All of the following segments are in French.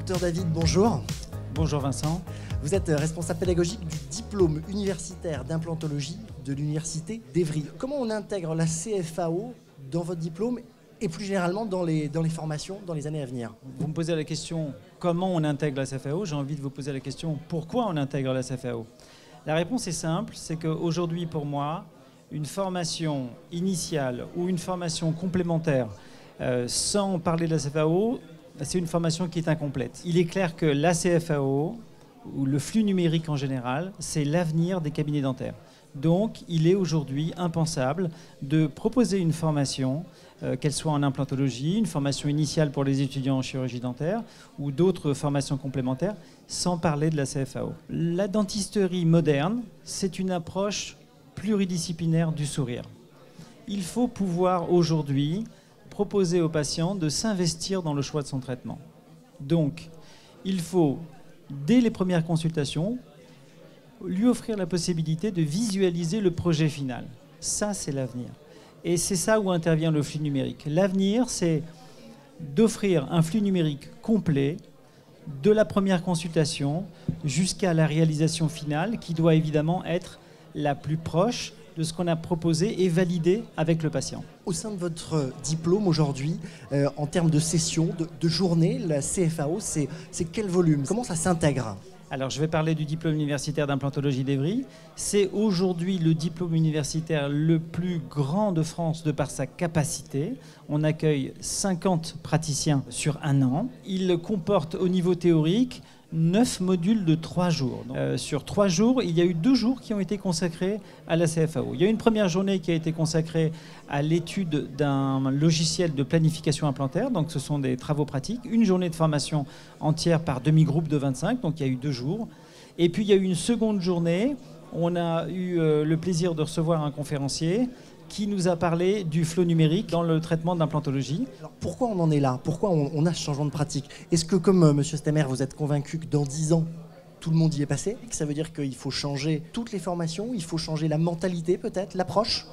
Docteur David, bonjour. Bonjour Vincent. Vous êtes responsable pédagogique du diplôme universitaire d'implantologie de l'université d'Évry. Comment on intègre la CFAO dans votre diplôme et plus généralement dans les formations dans les années à venir? Vous me posez la question comment on intègre la CFAO. J'ai envie de vous poser la question pourquoi on intègre la CFAO. La réponse est simple, c'est qu'aujourd'hui pour moi, une formation initiale ou une formation complémentaire sans parler de la CFAO, c'est une formation qui est incomplète. Il est clair que la CFAO, ou le flux numérique en général, c'est l'avenir des cabinets dentaires. Donc, il est aujourd'hui impensable de proposer une formation, qu'elle soit en implantologie, une formation initiale pour les étudiants en chirurgie dentaire ou d'autres formations complémentaires, sans parler de la CFAO. La dentisterie moderne, c'est une approche pluridisciplinaire du sourire. Il faut pouvoir aujourd'hui proposer aux patients de s'investir dans le choix de son traitement. Donc, il faut, dès les premières consultations, lui offrir la possibilité de visualiser le projet final. Ça, c'est l'avenir. Et c'est ça où intervient le flux numérique. L'avenir, c'est d'offrir un flux numérique complet de la première consultation jusqu'à la réalisation finale, qui doit évidemment être la plus proche de ce qu'on a proposé et validé avec le patient. Au sein de votre diplôme aujourd'hui, en termes de sessions, de journées, la CFAO, c'est quel volume? Comment ça s'intègre? Alors, je vais parler du diplôme universitaire d'implantologie d'Évry. C'est aujourd'hui le diplôme universitaire le plus grand de France de par sa capacité. On accueille 50 praticiens sur un an. Il comporte au niveau théorique 9 modules de 3 jours. Donc, sur 3 jours, il y a eu 2 jours qui ont été consacrés à la CFAO. Il y a une première journée qui a été consacrée à l'étude d'un logiciel de planification implantaire, donc ce sont des travaux pratiques. Une journée de formation entière par demi-groupe de 25, donc il y a eu 2 jours. Et puis il y a eu une seconde journée, on a eu le plaisir de recevoir un conférencier qui nous a parlé du flow numérique dans le traitement d'implantologie. Alors pourquoi on en est là? Pourquoi on a ce changement de pratique? Est-ce que, comme M. Stemmer, vous êtes convaincu que dans 10 ans, tout le monde y est passé, et que ça veut dire qu'il faut changer toutes les formations, il faut changer la mentalité peut-être, l'approche?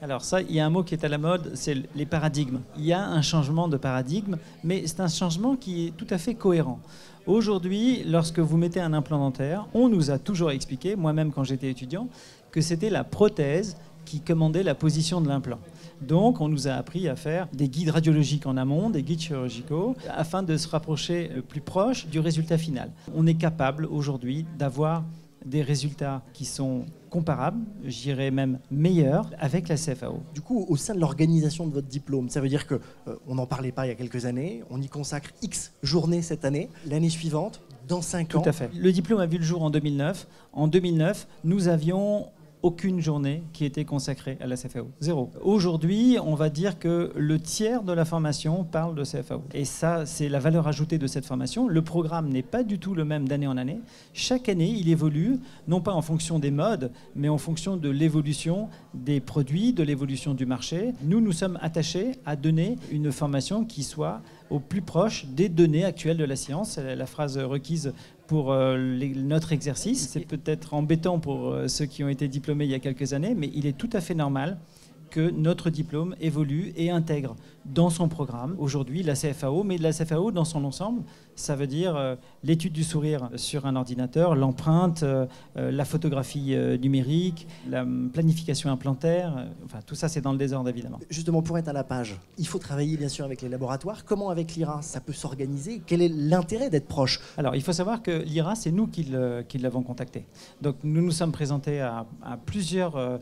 Alors ça, il y a un mot qui est à la mode, c'est les paradigmes. Il y a un changement de paradigme, mais c'est un changement qui est tout à fait cohérent. Aujourd'hui, lorsque vous mettez un implant dentaire, on nous a toujours expliqué, moi-même quand j'étais étudiant, que c'était la prothèse qui commandait la position de l'implant. Donc, on nous a appris à faire des guides radiologiques en amont, des guides chirurgicaux, afin de se rapprocher plus proche du résultat final. On est capable aujourd'hui d'avoir des résultats qui sont comparables, je dirais même meilleurs, avec la CFAO. Du coup, au sein de l'organisation de votre diplôme, ça veut dire qu'on n'en parlait pas il y a quelques années, on y consacre X journées cette année, l'année suivante, dans 5 ans. Tout à fait. Le diplôme a vu le jour en 2009. En 2009, nous avions aucune journée qui était consacrée à la CFAO. 0. Aujourd'hui, on va dire que le tiers de la formation parle de CFAO. Et ça, c'est la valeur ajoutée de cette formation. Le programme n'est pas du tout le même d'année en année. Chaque année, il évolue, non pas en fonction des modes, mais en fonction de l'évolution des produits, de l'évolution du marché. Nous, nous sommes attachés à donner une formation qui soit au plus proche des données actuelles de la science. C'est la phrase requise pour notre exercice. C'est peut-être embêtant pour ceux qui ont été diplômés il y a quelques années, mais il est tout à fait normal que notre diplôme évolue et intègre dans son programme aujourd'hui la CFAO, mais la CFAO dans son ensemble, ça veut dire l'étude du sourire sur un ordinateur, l'empreinte, la photographie numérique, la planification implantaire, enfin tout ça c'est dans le désordre évidemment. Justement, pour être à la page, il faut travailler bien sûr avec les laboratoires. Comment avec l'IRA ça peut s'organiser? Quel est l'intérêt d'être proche? Alors il faut savoir que l'IRA, c'est nous qui l'avons contacté. Donc nous nous sommes présentés à plusieurs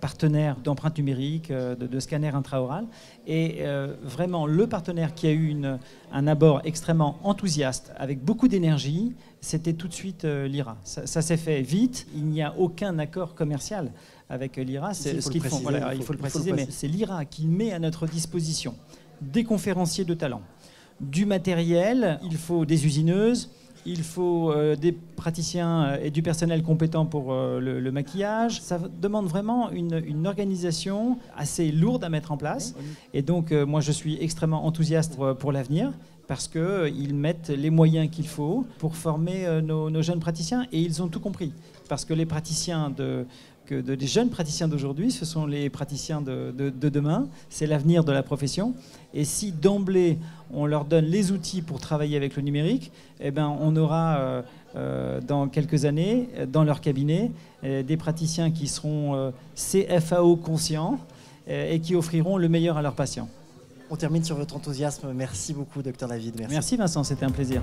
partenaires d'empreintes numériques, de scanners intraoral, et vraiment le partenaire qui a eu un abord extrêmement enthousiaste, avec beaucoup d'énergie, c'était tout de suite l'IRA. Ça s'est fait vite, il n'y a aucun accord commercial avec l'IRA, c'est ce qu'ils font. Voilà, il faut le préciser, mais c'est l'IRA qui met à notre disposition des conférenciers de talent, du matériel, il faut des usineuses, il faut des praticiens et du personnel compétent pour le maquillage. Ça demande vraiment une organisation assez lourde à mettre en place. Et donc, moi, je suis extrêmement enthousiaste pour l'avenir parce qu'ils mettent les moyens qu'il faut pour former nos jeunes praticiens. Et ils ont tout compris. Parce que les praticiens des jeunes praticiens d'aujourd'hui, ce sont les praticiens de demain, c'est l'avenir de la profession. Et si d'emblée on leur donne les outils pour travailler avec le numérique, eh ben, on aura dans quelques années dans leur cabinet des praticiens qui seront CFAO conscients et qui offriront le meilleur à leurs patients. On termine sur votre enthousiasme. Merci beaucoup, Dr David. Merci Vincent, c'était un plaisir.